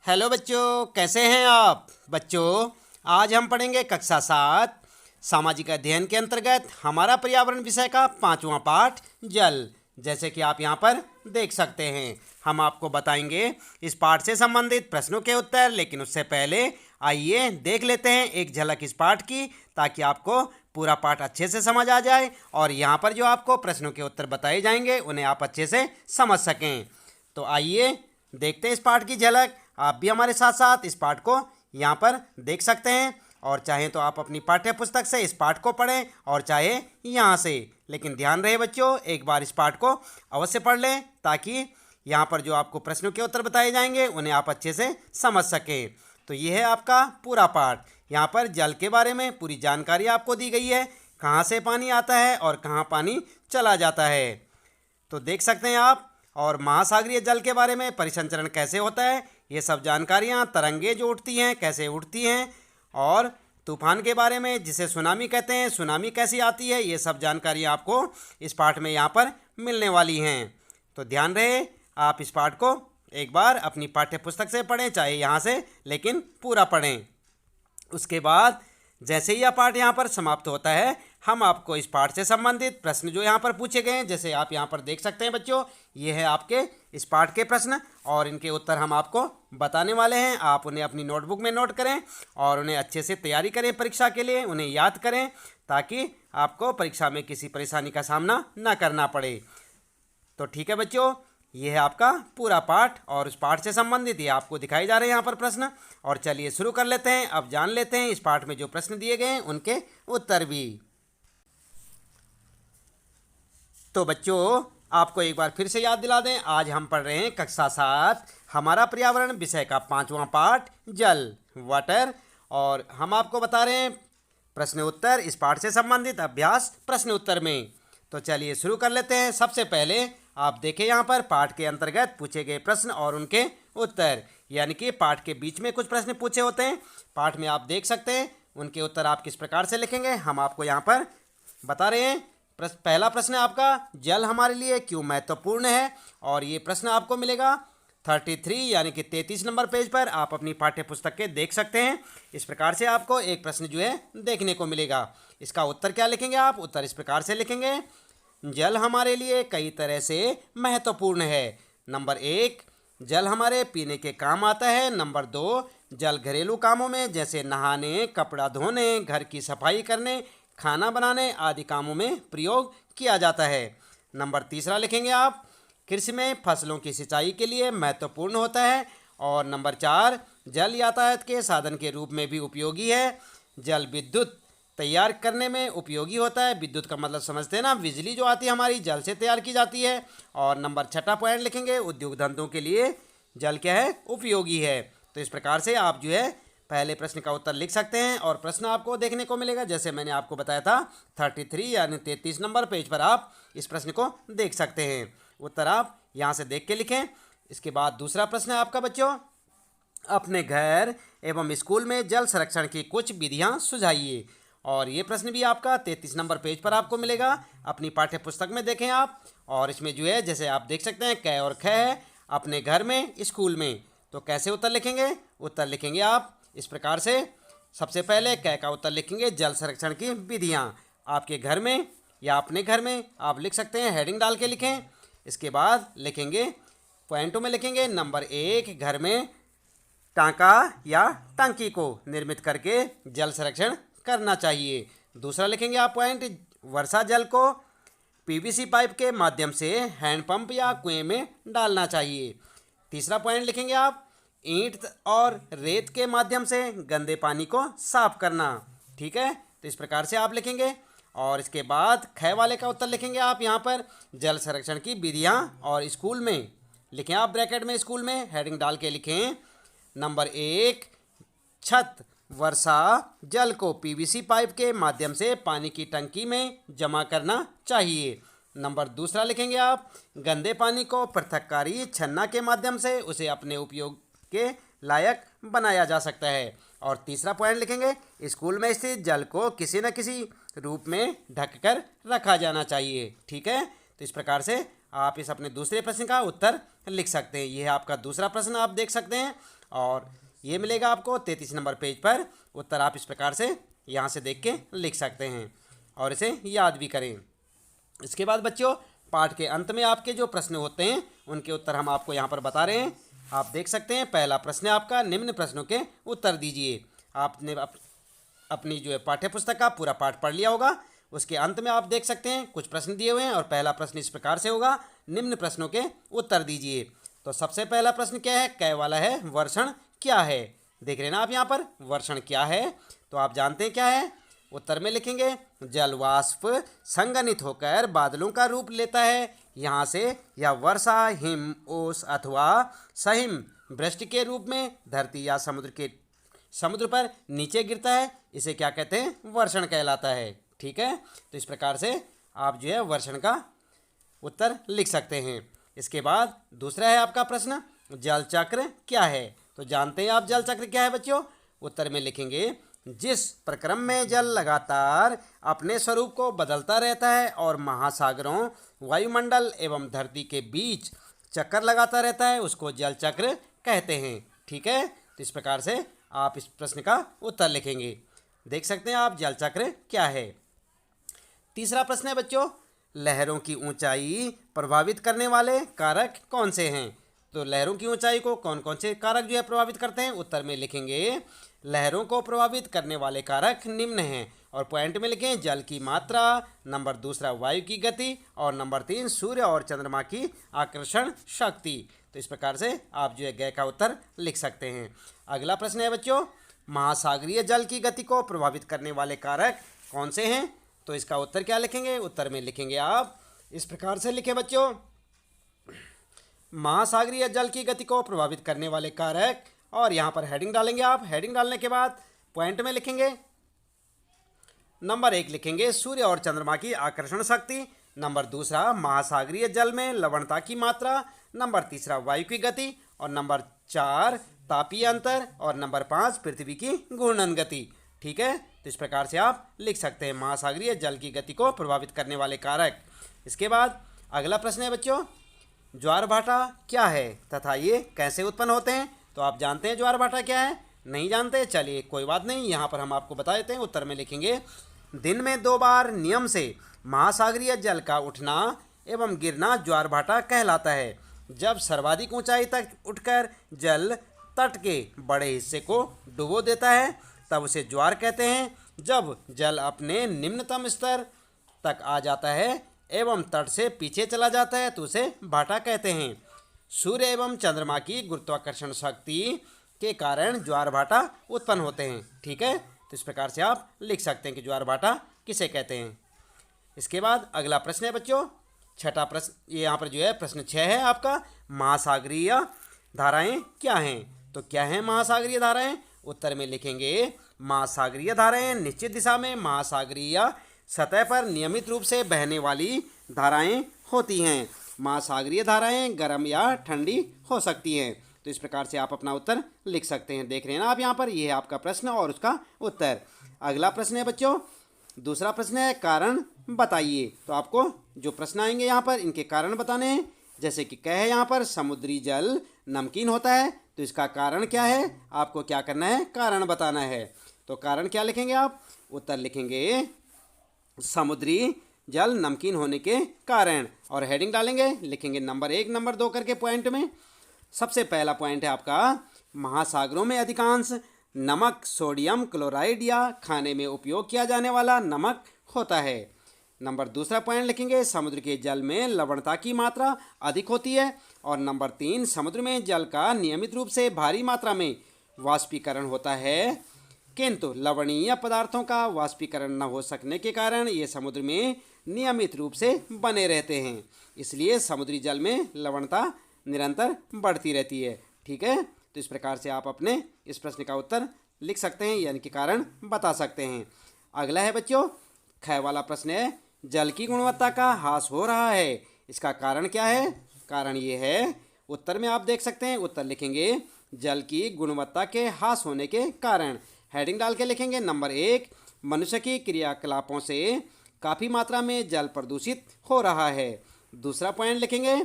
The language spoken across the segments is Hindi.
हेलो बच्चों, कैसे हैं आप बच्चों। आज हम पढ़ेंगे कक्षा 7 सामाजिक अध्ययन के अंतर्गत हमारा पर्यावरण विषय का 5वां पाठ जल। जैसे कि आप यहाँ पर देख सकते हैं, हम आपको बताएंगे इस पाठ से संबंधित प्रश्नों के उत्तर। लेकिन उससे पहले आइए देख लेते हैं एक झलक इस पाठ की, ताकि आपको पूरा पाठ अच्छे से समझ आ जाए और यहाँ पर जो आपको प्रश्नों के उत्तर बताए जाएंगे उन्हें आप अच्छे से समझ सकें। तो आइए देखते हैं इस पाठ की झलक। आप भी हमारे साथ साथ इस पाठ को यहाँ पर देख सकते हैं, और चाहें तो आप अपनी पाठ्य पुस्तक से इस पाठ को पढ़ें और चाहे यहाँ से। लेकिन ध्यान रहे बच्चों, एक बार इस पाठ को अवश्य पढ़ लें, ताकि यहाँ पर जो आपको प्रश्नों के उत्तर बताए जाएंगे उन्हें आप अच्छे से समझ सकें। तो ये है आपका पूरा पाठ। यहाँ पर जल के बारे में पूरी जानकारी आपको दी गई है, कहाँ से पानी आता है और कहाँ पानी चला जाता है। तो देख सकते हैं आप। और महासागरीय जल के बारे में परिसंचरण कैसे होता है, ये सब जानकारियाँ, तरंगे जो उठती हैं कैसे उठती हैं, और तूफान के बारे में जिसे सुनामी कहते हैं, सुनामी कैसी आती है, ये सब जानकारियाँ आपको इस पाठ में यहाँ पर मिलने वाली हैं। तो ध्यान रहे, आप इस पाठ को एक बार अपनी पाठ्य पुस्तक से पढ़ें, चाहे यहाँ से, लेकिन पूरा पढ़ें। उसके बाद जैसे ही यह पाठ यहाँ पर समाप्त होता है, हम आपको इस पाठ से संबंधित प्रश्न जो यहाँ पर पूछे गए हैं, जैसे आप यहाँ पर देख सकते हैं बच्चों, ये है आपके इस पाठ के प्रश्न और इनके उत्तर हम आपको बताने वाले हैं। आप उन्हें अपनी नोटबुक में नोट करें और उन्हें अच्छे से तैयारी करें परीक्षा के लिए, उन्हें याद करें, ताकि आपको परीक्षा में किसी परेशानी का सामना न करना पड़े। तो ठीक है बच्चों, ये है आपका पूरा पाठ और उस पाठ से संबंधित ये आपको दिखाई जा रहे हैं यहाँ पर प्रश्न। और चलिए शुरू कर लेते हैं। अब जान लेते हैं इस पाठ में जो प्रश्न दिए गए हैं उनके उत्तर भी। तो बच्चों, आपको एक बार फिर से याद दिला दें, आज हम पढ़ रहे हैं कक्षा 7 हमारा पर्यावरण विषय का 5वां पाठ जल, वाटर। और हम आपको बता रहे हैं प्रश्न उत्तर इस पाठ से संबंधित अभ्यास प्रश्न उत्तर में। तो चलिए शुरू कर लेते हैं। सबसे पहले आप देखें यहाँ पर पाठ के अंतर्गत पूछे गए प्रश्न और उनके उत्तर, यानी कि पाठ के बीच में कुछ प्रश्न पूछे होते हैं, पाठ में आप देख सकते हैं। उनके उत्तर आप किस प्रकार से लिखेंगे हम आपको यहाँ पर बता रहे हैं। पहला प्रश्न है आपका, जल हमारे लिए क्यों महत्वपूर्ण है, और ये प्रश्न आपको मिलेगा 33 यानी कि 33 नंबर पेज पर। आप अपनी पाठ्य पुस्तक के देख सकते हैं। इस प्रकार से आपको एक प्रश्न जो है देखने को मिलेगा। इसका उत्तर क्या लिखेंगे आप, उत्तर इस प्रकार से लिखेंगे, जल हमारे लिए कई तरह से महत्वपूर्ण है। नंबर 1, जल हमारे पीने के काम आता है। नंबर 2, जल घरेलू कामों में जैसे नहाने, कपड़ा धोने, घर की सफाई करने, खाना बनाने आदि कामों में प्रयोग किया जाता है। नंबर 3 लिखेंगे आप, कृषि में फसलों की सिंचाई के लिए महत्वपूर्ण होता है। और नंबर 4, जल यातायात के साधन के रूप में भी उपयोगी है। जल विद्युत तैयार करने में उपयोगी होता है। विद्युत का मतलब समझते हैं ना, बिजली जो आती है हमारी जल से तैयार की जाती है। और नंबर 6 पॉइंट लिखेंगे, उद्योग धंधों के लिए जल क्या है, उपयोगी है। तो इस प्रकार से आप जो है पहले प्रश्न का उत्तर लिख सकते हैं और प्रश्न आपको देखने को मिलेगा, जैसे मैंने आपको बताया था 33 यानी 33 नंबर पेज पर आप इस प्रश्न को देख सकते हैं। उत्तर आप यहाँ से देख के लिखें। इसके बाद दूसरा प्रश्न है आपका बच्चों, अपने घर एवं स्कूल में जल संरक्षण की कुछ विधियाँ सुझाइए। और ये प्रश्न भी आपका 33 नंबर पेज पर आपको मिलेगा। अपनी पाठ्य पुस्तक में देखें आप, और इसमें जो है जैसे आप देख सकते हैं क और ख है, अपने घर में, स्कूल में। तो कैसे उत्तर लिखेंगे, उत्तर लिखेंगे आप इस प्रकार से। सबसे पहले क का उत्तर लिखेंगे, जल संरक्षण की विधियाँ। आपके घर में या अपने घर में आप लिख सकते हैं, हेडिंग डाल के लिखें। इसके बाद लिखेंगे, पॉइंटों में लिखेंगे, नंबर 1, घर में टाँका या टंकी को निर्मित करके जल संरक्षण करना चाहिए। दूसरा लिखेंगे आप पॉइंट, वर्षा जल को पीवीसी पाइप के माध्यम से हैंडपंप या कुएं में डालना चाहिए। तीसरा पॉइंट लिखेंगे आप, ईंट और रेत के माध्यम से गंदे पानी को साफ करना। ठीक है, तो इस प्रकार से आप लिखेंगे। और इसके बाद ख वाले का उत्तर लिखेंगे आप यहाँ पर, जल संरक्षण की विधियाँ और स्कूल में लिखें आप ब्रैकेट में, स्कूल में हेडिंग डाल के लिखें, नंबर 1, छत वर्षा जल को पीवीसी पाइप के माध्यम से पानी की टंकी में जमा करना चाहिए। नंबर 2 लिखेंगे आप, गंदे पानी को पृथककारी छन्ना के माध्यम से उसे अपने उपयोग के लायक बनाया जा सकता है। और तीसरा पॉइंट लिखेंगे, स्कूल में स्थित जल को किसी न किसी रूप में ढककर रखा जाना चाहिए। ठीक है, तो इस प्रकार से आप इस अपने दूसरे प्रश्न का उत्तर लिख सकते हैं। ये है आपका दूसरा प्रश्न, आप देख सकते हैं, और ये मिलेगा आपको 33 नंबर पेज पर। उत्तर आप इस प्रकार से यहाँ से देख के लिख सकते हैं और इसे याद भी करें। इसके बाद बच्चों, पाठ के अंत में आपके जो प्रश्न होते हैं उनके उत्तर हम आपको यहाँ पर बता रहे हैं। आप देख सकते हैं, पहला प्रश्न है आपका, निम्न प्रश्नों के उत्तर दीजिए। आपने अपनी जो है पाठ्य पुस्तक का पूरा पाठ पढ़ लिया होगा। उसके अंत में आप देख सकते हैं कुछ प्रश्न दिए हुए हैं और पहला प्रश्न इस प्रकार से होगा, निम्न प्रश्नों के उत्तर दीजिए। तो सबसे पहला प्रश्न क्या है, कै वाला है, वर्षण क्या है। देख रहे हैं ना आप यहाँ पर, वर्षण क्या है, तो आप जानते हैं क्या है। उत्तर में लिखेंगे, जल वाष्प संघनित होकर बादलों का रूप लेता है। यहाँ से यह वर्षा, हिम, ओस अथवा सहिम वृष्टि के रूप में धरती या समुद्र पर नीचे गिरता है। इसे क्या कहते हैं, वर्षण कहलाता है। ठीक है, तो इस प्रकार से आप जो है वर्षण का उत्तर लिख सकते हैं। इसके बाद दूसरा है आपका प्रश्न, जल चक्र क्या है। तो जानते हैं आप जल चक्र क्या है बच्चों। उत्तर में लिखेंगे, जिस प्रक्रम में जल लगातार अपने स्वरूप को बदलता रहता है और महासागरों, वायुमंडल एवं धरती के बीच चक्कर लगाता रहता है, उसको जल चक्र कहते हैं। ठीक है, तो इस प्रकार से आप इस प्रश्न का उत्तर लिखेंगे। देख सकते हैं आप जल चक्र क्या है। तीसरा प्रश्न है बच्चों, लहरों की ऊंचाई प्रभावित करने वाले कारक कौन से हैं। तो लहरों की ऊंचाई को कौन कौन से कारक जो है प्रभावित करते हैं। उत्तर में लिखेंगे, लहरों को प्रभावित करने वाले कारक निम्न हैं, और पॉइंट में लिखें, जल की मात्रा, नंबर दूसरा वायु की गति, और नंबर 3 सूर्य और चंद्रमा की आकर्षण शक्ति। तो इस प्रकार से आप जो है गए का उत्तर लिख सकते हैं। अगला प्रश्न है बच्चों, महासागरीय जल की गति को प्रभावित करने वाले कारक कौन से हैं। तो इसका उत्तर क्या लिखेंगे। उत्तर में लिखेंगे आप इस प्रकार से लिखें बच्चों, महासागरीय जल की गति को प्रभावित करने वाले कारक, और यहाँ पर हेडिंग डालेंगे आप। हेडिंग डालने के बाद पॉइंट में लिखेंगे, नंबर 1 लिखेंगे सूर्य और चंद्रमा की आकर्षण शक्ति, नंबर दूसरा महासागरीय जल में लवणता की मात्रा, नंबर तीसरा वायु की गति, और नंबर 4 तापीय अंतर, और नंबर 5 पृथ्वी की घूर्णन गति। ठीक है, तो इस प्रकार से आप लिख सकते हैं महासागरीय जल की गति को प्रभावित करने वाले कारक। इसके बाद अगला प्रश्न है बच्चों, ज्वार भाटा क्या है तथा ये कैसे उत्पन्न होते हैं। तो आप जानते हैं ज्वार भाटा क्या है, नहीं जानते, चलिए कोई बात नहीं, यहाँ पर हम आपको बता देते हैं। उत्तर में लिखेंगे, दिन में 2 बार नियम से महासागरीय जल का उठना एवं गिरना ज्वार भाटा कहलाता है। जब सर्वाधिक ऊंचाई तक उठकर जल तट के बड़े हिस्से को डुबो देता है तब उसे ज्वार कहते हैं। जब जल अपने निम्नतम स्तर तक आ जाता है एवं तट से पीछे चला जाता है तो उसे भाटा कहते हैं। सूर्य एवं चंद्रमा की गुरुत्वाकर्षण शक्ति के कारण ज्वार भाटा उत्पन्न होते हैं। ठीक है, तो इस प्रकार से आप लिख सकते हैं कि ज्वार भाटा किसे कहते हैं। इसके बाद अगला प्रश्न है बच्चों, छठा प्रश्न, ये यहाँ पर जो है प्रश्न 6 है आपका, महासागरीय धाराएं क्या हैं। तो क्या हैं महासागरीय धाराएं। उत्तर में लिखेंगे, महासागरीय धाराएं निश्चित दिशा में महासागरीय सतह पर नियमित रूप से बहने वाली धाराएं होती हैं। महासागरीय धाराएं गर्म या ठंडी हो सकती हैं। तो इस प्रकार से आप अपना उत्तर लिख सकते हैं। देख रहे हैं ना आप यहाँ पर, ये है आपका प्रश्न और उसका उत्तर। अगला प्रश्न है बच्चों, दूसरा प्रश्न है कारण बताइए। तो आपको जो प्रश्न आएंगे यहाँ पर इनके कारण बताने हैं। जैसे कि क्या है यहाँ पर, समुद्री जल नमकीन होता है, तो इसका कारण क्या है, आपको क्या करना है, कारण बताना है। तो कारण क्या लिखेंगे आप। उत्तर लिखेंगे, समुद्री जल नमकीन होने के कारण, और हेडिंग डालेंगे, लिखेंगे नंबर 1 नंबर 2 करके पॉइंट में। सबसे पहला पॉइंट है आपका, महासागरों में अधिकांश नमक सोडियम क्लोराइड या खाने में उपयोग किया जाने वाला नमक होता है। नंबर दूसरा पॉइंट लिखेंगे, समुद्र के जल में लवणता की मात्रा अधिक होती है। और नंबर 3, समुद्र में जल का नियमित रूप से भारी मात्रा में वाष्पीकरण होता है, किंतु लवणीय पदार्थों का वाष्पीकरण न हो सकने के कारण ये समुद्र में नियमित रूप से बने रहते हैं। इसलिए समुद्री जल में लवणता निरंतर बढ़ती रहती है। ठीक है, तो इस प्रकार से आप अपने इस प्रश्न का उत्तर लिख सकते हैं, यानी कि कारण बता सकते हैं। अगला है बच्चों, ख वाला प्रश्न है, जल की गुणवत्ता का ह्रास हो रहा है, इसका कारण क्या है। कारण ये है, उत्तर में आप देख सकते हैं, उत्तर लिखेंगे, जल की गुणवत्ता के ह्रास होने के कारण। हेडिंग डाल के लिखेंगे, नंबर 1, मनुष्य की क्रियाकलापों से काफ़ी मात्रा में जल प्रदूषित हो रहा है। दूसरा पॉइंट लिखेंगे,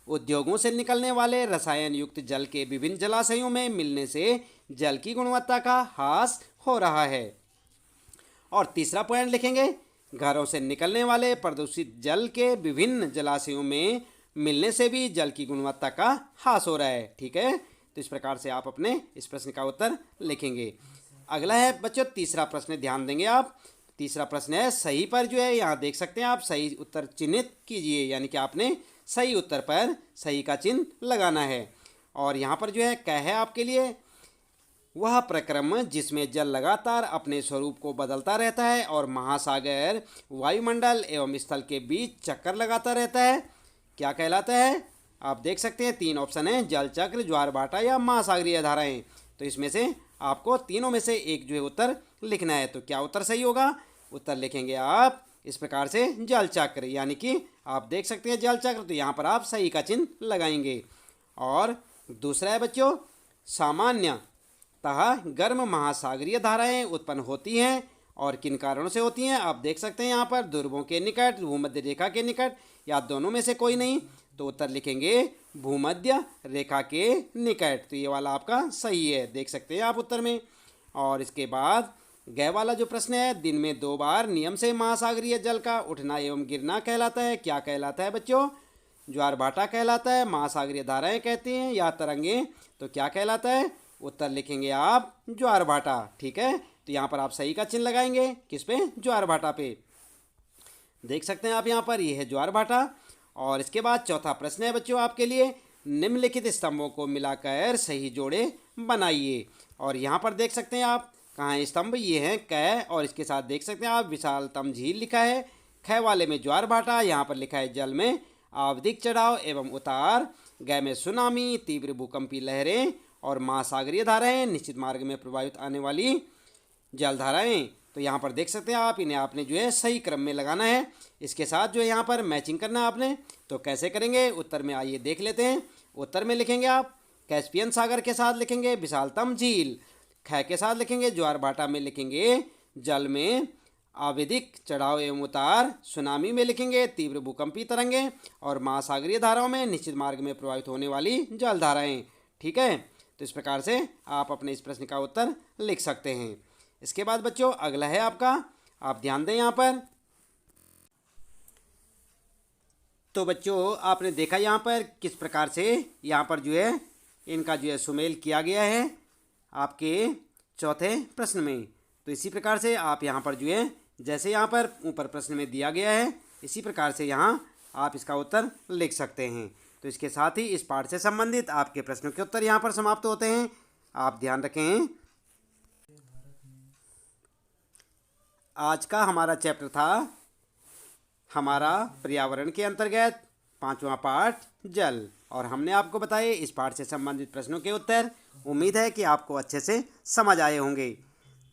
उद्योगों से निकलने वाले रसायन युक्त जल के विभिन्न जलाशयों में मिलने से जल की गुणवत्ता का ह्रास हो रहा है। और तीसरा पॉइंट लिखेंगे, घरों से निकलने वाले प्रदूषित जल के विभिन्न जलाशयों में मिलने से भी जल की गुणवत्ता का ह्रास हो रहा है। ठीक है, तो इस प्रकार से आप अपने इस प्रश्न का उत्तर लिखेंगे। अगला है बच्चों तीसरा प्रश्न, ध्यान देंगे आप। तीसरा प्रश्न है, सही पर जो है यहाँ देख सकते हैं आप, सही उत्तर चिन्हित कीजिए, यानी कि आपने सही उत्तर पर सही का चिन्ह लगाना है। और यहाँ पर जो है क्या है आपके लिए, वह प्रक्रम जिसमें जल लगातार अपने स्वरूप को बदलता रहता है और महासागर, वायुमंडल एवं स्थल के बीच चक्कर लगाता रहता है, क्या कहलाता है? आप देख सकते हैं 3 ऑप्शन हैं, जल चक्र, ज्वार भाटा या महासागरीय धाराएं। तो इसमें से आपको तीनों में से एक जो है उत्तर लिखना है। तो क्या उत्तर सही होगा? उत्तर लिखेंगे आप इस प्रकार से, जल चक्र, यानी कि आप देख सकते हैं जल चक्र, तो यहाँ पर आप सही का चिन्ह लगाएंगे। और दूसरा है बच्चों, सामान्यतः गर्म महासागरीय धाराएं उत्पन्न होती हैं और किन कारणों से होती हैं? आप देख सकते हैं यहाँ पर ध्रुवों के निकट, भूमध्य रेखा के निकट, या दोनों में से कोई नहीं। तो उत्तर लिखेंगे भूमध्य रेखा के निकट। तो ये वाला आपका सही है, देख सकते हैं आप उत्तर में। और इसके बाद गए वाला जो प्रश्न है, दिन में 2 बार नियम से महासागरीय जल का उठना एवं गिरना कहलाता है, क्या कहलाता है बच्चों? ज्वार भाटा कहलाता है, महासागरीय धाराएं कहती हैं, या तरंगे, तो क्या कहलाता है? उत्तर लिखेंगे आप ज्वार भाटा। ठीक है, तो यहाँ पर आप सही का चिन्ह लगाएंगे, किस पे? ज्वार भाटा पे। देख सकते हैं आप यहाँ पर, यह है ज्वार भाटा। और इसके बाद चौथा प्रश्न है बच्चों आपके लिए, निम्नलिखित स्तंभों को मिलाकर सही जोड़े बनाइए। और यहाँ पर देख सकते हैं आप, कहाँ है स्तंभ? ये हैं क, और इसके साथ देख सकते हैं आप विशालतम झील लिखा है, ख वाले में ज्वार भाटा, यहाँ पर लिखा है जल में आवधिक चढ़ाव एवं उतार, ग में सुनामी, तीव्र भूकंपीय लहरें, और महासागरीय धाराएं, निश्चित मार्ग में प्रभावित आने वाली जलधाराएं। तो यहाँ पर देख सकते हैं आप, इन्हें आपने जो है सही क्रम में लगाना है। इसके साथ जो है यहाँ पर मैचिंग करना है आपने। तो कैसे करेंगे उत्तर में, आइए देख लेते हैं। उत्तर में लिखेंगे आप कैस्पियन सागर के साथ लिखेंगे विशालतम झील, ख के साथ लिखेंगे ज्वार भाटा में लिखेंगे जल में आवधिक चढ़ाव एवं उतार, सुनामी में लिखेंगे तीव्र भूकंपीय तरंगें, और महासागरीय धाराओं में निश्चित मार्ग में प्रभावित होने वाली जलधाराएं। ठीक है, तो इस प्रकार से आप अपने इस प्रश्न का उत्तर लिख सकते हैं। इसके बाद बच्चों अगला है आपका, आप ध्यान दें यहाँ पर। तो बच्चों आपने देखा यहाँ पर किस प्रकार से यहाँ पर जो है इनका जो है सुमेल किया गया है आपके चौथे प्रश्न में। तो इसी प्रकार से आप यहाँ पर जो है, जैसे यहाँ पर ऊपर प्रश्न में दिया गया है, इसी प्रकार से यहाँ आप इसका उत्तर लिख सकते हैं। तो इसके साथ ही इस पाठ से संबंधित आपके प्रश्नों के उत्तर यहाँ पर समाप्त होते हैं। आप ध्यान रखें, आज का हमारा चैप्टर था हमारा पर्यावरण के अंतर्गत 5वां पाठ जल, और हमने आपको बताए इस पाठ से संबंधित प्रश्नों के उत्तर। उम्मीद है कि आपको अच्छे से समझ आए होंगे।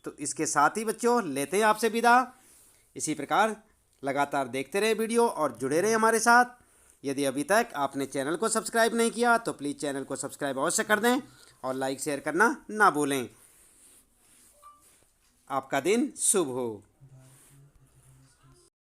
तो इसके साथ ही बच्चों लेते हैं आपसे विदा। इसी प्रकार लगातार देखते रहे वीडियो और जुड़े रहे हमारे साथ। यदि अभी तक आपने चैनल को सब्सक्राइब नहीं किया तो प्लीज़ चैनल को सब्सक्राइब अवश्य कर दें और लाइक शेयर करना ना भूलें। आपका दिन शुभ हो।